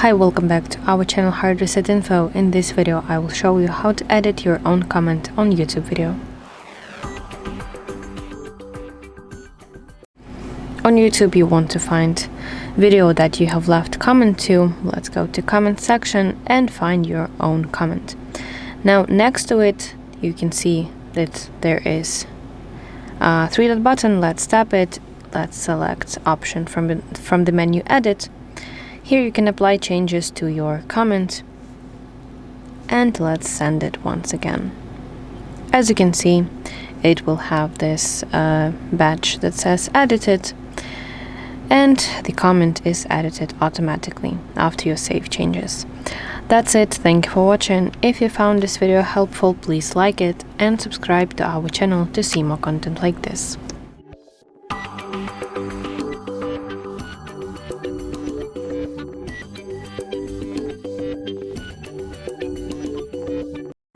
Hi, welcome back to our channel HardReset.Info. In this video I will show you how to edit your own comment on YouTube video. On YouTube you want to find video that you have left comment to. Let's go to comment section and find your own comment. Now next to it you can see that there is a three-dot button. Let's tap it. Let's select option from the menu edit. Here you can apply changes to your comment, and let's send it once again. As you can see, it will have this badge that says edited, and the comment is edited automatically after you save changes. That's it. Thank you for watching. If you found this video helpful, please like it and subscribe to our channel to see more content like this.